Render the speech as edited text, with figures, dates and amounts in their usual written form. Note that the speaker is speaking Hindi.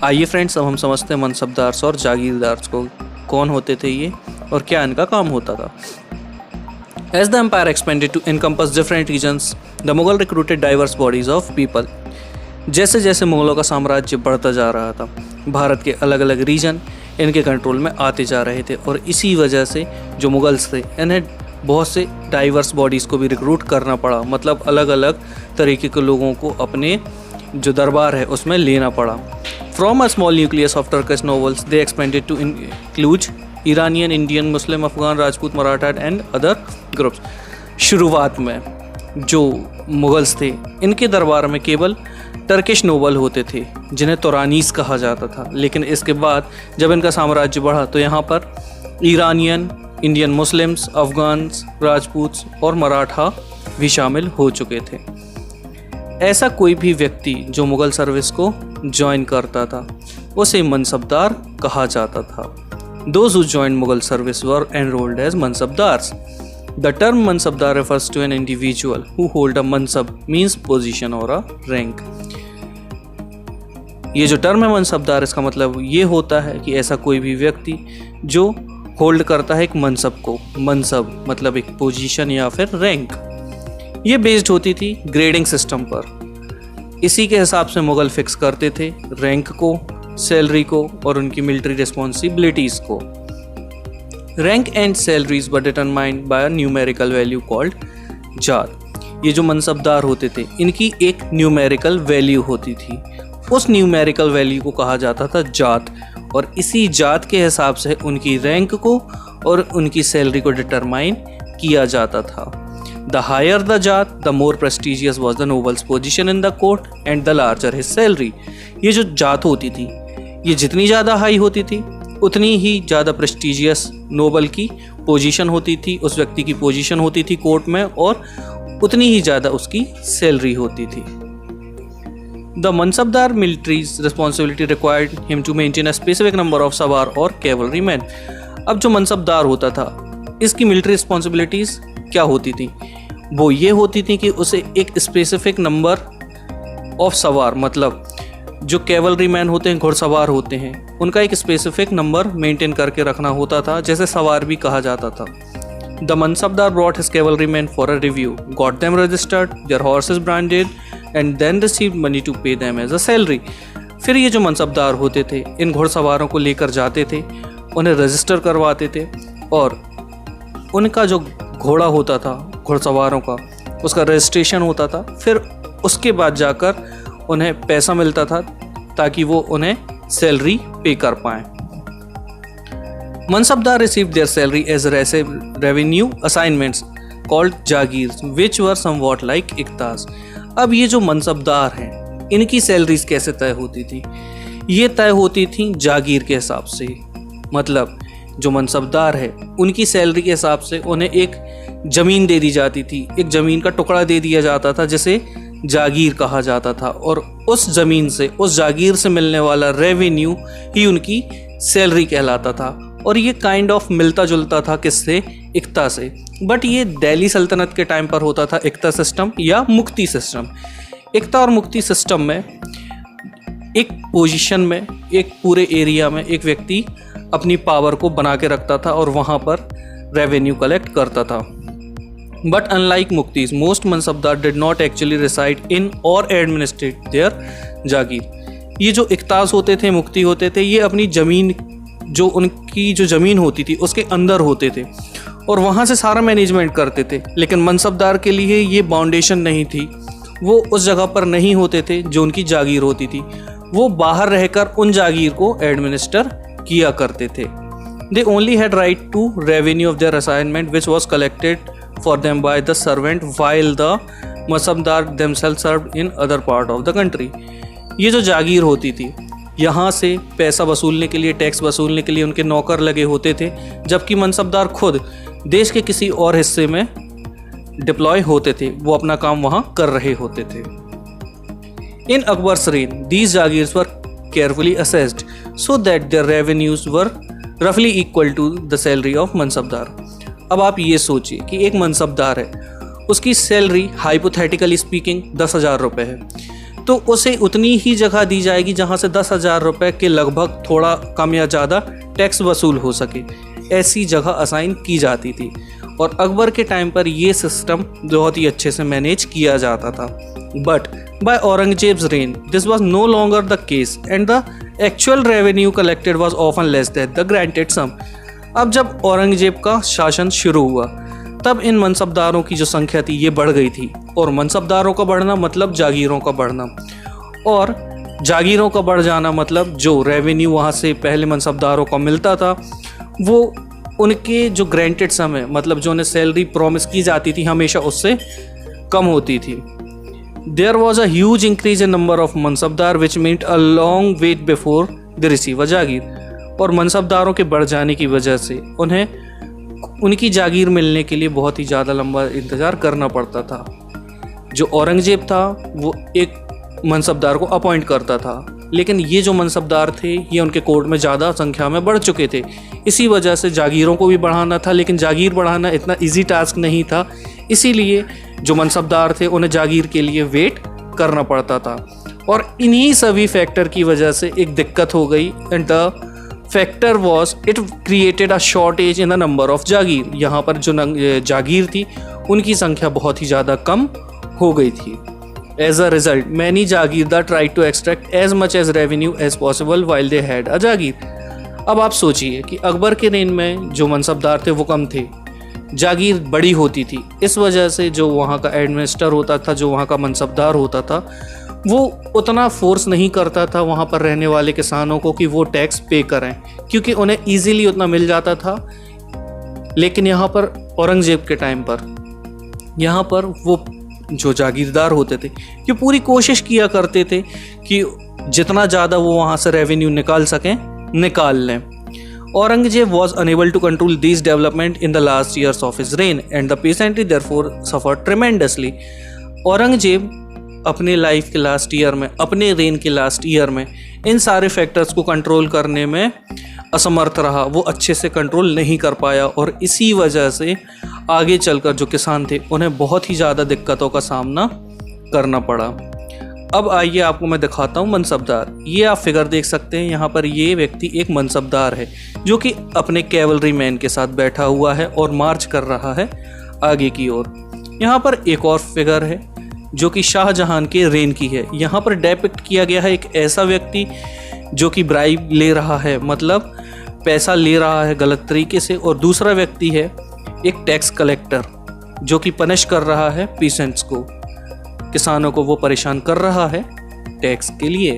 आइए फ्रेंड्स, अब हम समझते हैं मनसबदार्स और जागीरदार्स को। कौन होते थे ये और क्या इनका काम होता था। As the empire expanded to encompass different regions, the Mughal recruited diverse bodies of people. जैसे जैसे मुगलों का साम्राज्य बढ़ता जा रहा था, भारत के अलग अलग रीजन इनके कंट्रोल में आते जा रहे थे और इसी वजह से जो मुगल्स थे इन्हें बहुत से डाइवर्स बॉडीज़ को भी रिक्रूट करना पड़ा। मतलब अलग अलग तरीके के लोगों को अपने जो दरबार है उसमें लेना पड़ा। From a small nucleus of Turkish novels, they expanded to include Iranian, Indian, Muslim, Afghan, Rajput, Maratha and other groups. शुरुआत में जो मुगल्स थे इनके दरबार में केवल टर्किश नोबल होते थे जिन्हें तुरानीस कहा जाता था, लेकिन इसके बाद जब इनका साम्राज्य बढ़ा तो यहाँ पर ईरानियन, इंडियन मुस्लिम्स, अफगान्स, राजपूत्स और मराठा भी शामिल हो चुके थे। ऐसा कोई भी व्यक्ति जो मुगल सर्विस को ज्वाइन करता था उसे मनसबदार कहा जाता था। Those who joined Mughal service were enrolled as Mansabdars. The term Mansabdar refers to an individual who hold a mansab, means position or a rank. ये जो टर्म है मनसबदार, इसका मतलब ये होता है कि ऐसा कोई भी व्यक्ति जो होल्ड करता है एक मनसब को। मनसब मतलब एक पोजीशन या फिर रैंक। ये बेस्ड होती थी ग्रेडिंग सिस्टम पर। इसी के हिसाब से मुगल फिक्स करते थे रैंक को, सैलरी को और उनकी मिलिट्री रिस्पॉन्सिबिलिटीज़ को। Rank and salaries were determined by a numerical value called जात। ये जो मनसबदार होते थे इनकी एक न्यूमेरिकल वैल्यू होती थी, उस न्यूमेरिकल वैल्यू को कहा जाता था जात, और इसी जात के हिसाब से उनकी रैंक को और उनकी सैलरी को डिटरमाइन किया जाता था। The higher the जात, the more prestigious was the noble's position in the court and the larger his salary. ये जो जात होती थी ये जितनी ज़्यादा हाई होती थी उतनी ही ज़्यादा प्रेस्टिजियस नोबल की पोजीशन होती थी, उस व्यक्ति की पोजीशन होती थी कोर्ट में, और उतनी ही ज़्यादा उसकी सैलरी होती थी। The Mansabdar military's responsibility required him to maintain a specific number of सवार और cavalrymen. अब जो मनसबदार होता था इसकी मिलिट्री रिस्पॉन्सिबिलिटीज़ क्या होती थी? वो ये होती थी कि उसे एक स्पेसिफिक नंबर ऑफ सवार, मतलब जो कैवलरी मैन होते हैं, घुड़सवार होते हैं, उनका एक स्पेसिफिक नंबर मेंटेन करके रखना होता था, जैसे सवार भी कहा जाता था। The mansabdar brought his cavalry man for a review, got them registered, their horses branded and then received money to pay them as a salary. फिर ये जो मनसबदार होते थे इन घुड़सवारों को लेकर जाते थे, उन्हें रजिस्टर करवाते थे और उनका जो घोड़ा होता था घुड़सवारों का उसका रजिस्ट्रेशन होता था। फिर उसके बाद जाकर उन्हें पैसा मिलता था ताकि वो उन्हें सैलरी पे कर पाएं। Mansabdar received their salary as revenue assignments called jagir which were somewhat like iqtas. अब ये जो मनसबदार हैं इनकी सैलरीज कैसे तय होती थी? ये तय होती थी जागीर के हिसाब से। मतलब जो मनसबदार है उनकी सैलरी के हिसाब से उन्हें एक ज़मीन दे दी जाती थी, एक ज़मीन का टुकड़ा दे दिया जाता था जिसे जागीर कहा जाता था, और उस ज़मीन से, उस जागीर से मिलने वाला रेवेन्यू ही उनकी सैलरी कहलाता था। और ये काइंड ऑफ मिलता जुलता था किससे? इक्ता से। बट ये दिल्ली सल्तनत के टाइम पर होता था इक्ता सिस्टम या मुक्ति सिस्टम। इक्ता और मुक्ति सिस्टम में एक पोजीशन में, एक पूरे एरिया में एक व्यक्ति अपनी पावर को बना के रखता था और वहाँ पर रेवेन्यू कलेक्ट करता था। But unlike muqtis, most mansabdar did not actually reside in or administer there जागीर। ये जो इक्तास होते थे, मुक्ति होते थे, ये अपनी ज़मीन, जो उनकी जो ज़मीन होती थी उसके अंदर होते थे और वहाँ से सारा मैनेजमेंट करते थे। लेकिन मनसबदार के लिए ये बाउंडेशन नहीं थी, वो उस जगह पर नहीं होते थे जो उनकी जागीर होती थी, वो बाहर रहकर उन जागीर को एडमिनिस्टर किया करते थे। They only had right to revenue of their assignment which was collected for them by the servant while the Mansabdar themselves served in other part of the country. ये जो जागीर होती थी यहाँ से पैसा वसूलने के लिए, टैक्स वसूलने के लिए उनके नौकर लगे होते थे, जबकि मनसबदार खुद देश के किसी और हिस्से में डिप्लॉय होते थे, वो अपना काम वहाँ कर रहे होते थे। In Akbar's reign, these jagirs were carefully assessed so that their revenues were roughly equal to the salary of mansabdar. अब आप ये सोचिए कि एक मनसबदार है, उसकी सैलरी हाइपोथेटिकली स्पीकिंग 10,000 रुपये है। तो उसे उतनी ही जगह दी जाएगी जहाँ से 10,000 रुपये के लगभग थोड़ा कम या ज़्यादा टैक्स वसूल हो सके, ऐसी जगह असाइन की जाती थी। और अकबर के टाइम पर ये सिस्टम बहुत ही अच्छे से मैनेज किया जाता था। But by Aurangzeb's reign this was no longer the case and the actual revenue collected was often less than the granted sum. अब जब औरंगजेब का शासन शुरू हुआ तब इन मनसबदारों की जो संख्या थी ये बढ़ गई थी, और मनसबदारों का बढ़ना मतलब जागीरों का बढ़ना, और जागीरों का बढ़ जाना मतलब जो रेवेन्यू वहाँ से पहले मनसबदारों को मिलता था वो उनके जो ग्रांटेड सम है, मतलब जो उन्हें सैलरी प्रॉमिस की जाती थी, हमेशा उससे कम होती थी। There was a huge increase in number of mansabdar which meant a long wait before the receive a jagir. और मनसबदारों के बढ़ जाने की वजह से उन्हें उनकी जागीर मिलने के लिए बहुत ही ज़्यादा लंबा इंतज़ार करना पड़ता था। जो औरंगजेब था वो एक मनसबदार को अपॉइंट करता था, लेकिन ये जो मनसबदार थे ये उनके कोर्ट में ज़्यादा संख्या में बढ़ चुके थे। इसी वजह से जागीरों को भी बढ़ाना था, लेकिन जागीर बढ़ाना इतना इजी टास्क नहीं था, इसीलिए जो मनसबदार थे उन्हें जागीर के लिए वेट करना पड़ता था। और इन्हीं सभी फैक्टर की वजह से एक दिक्कत हो गई, and the factor was it created a shortage in the number of jagir. यहाँ पर जो जागीर थी उनकी संख्या बहुत ही ज़्यादा कम हो गई थी। As a result, many Jagirdar tried to extract as much as revenue as possible while they had a जागीर। अब आप सोचिए कि अकबर के रेन में जो मनसबदार थे वो कम थे, जागीर बड़ी होती थी, इस वजह से जो वहाँ का एडमिनिस्टर होता था, जो वहाँ का मनसबदार होता था, वो उतना फोर्स नहीं करता था वहाँ पर रहने वाले किसानों को कि वो टैक्स पे करें, क्योंकि उन्हें ईजीली उतना मिल जाता था। लेकिन यहाँ पर औरंगजेब के टाइम पर यहाँ पर वो जो जागीरदार होते थे ये पूरी कोशिश किया करते थे कि जितना ज़्यादा वो वहाँ से रेवेन्यू निकाल सकें निकाल लें। Aurangzeb was unable to control this development in the last years of his reign and the peasantry therefore suffered tremendously. Aurangzeb अपने लाइफ के लास्ट ईयर में, अपने रेन के लास्ट ईयर में इन सारे फैक्टर्स को कंट्रोल करने में असमर्थ रहा, वो अच्छे से कंट्रोल नहीं कर पाया, और इसी वजह से आगे चलकर जो किसान थे उन्हें बहुत ही ज़्यादा दिक्कतों का सामना करना पड़ा। अब आइए आपको मैं दिखाता हूँ मनसबदार। ये आप फिगर देख सकते हैं, यहाँ पर ये व्यक्ति एक मनसबदार है जो कि अपने कैवलरी मैन के साथ बैठा हुआ है और मार्च कर रहा है आगे की ओर। यहाँ पर एक और फिगर है जो कि शाहजहां के रेन की है। यहाँ पर डिपिक्ट किया गया है एक ऐसा व्यक्ति जो कि ब्राइब ले रहा है, मतलब पैसा ले रहा है गलत तरीके से, और दूसरा व्यक्ति है एक टैक्स कलेक्टर जो कि पनिश कर रहा है पीसेंट्स को, किसानों को वो परेशान कर रहा है टैक्स के लिए।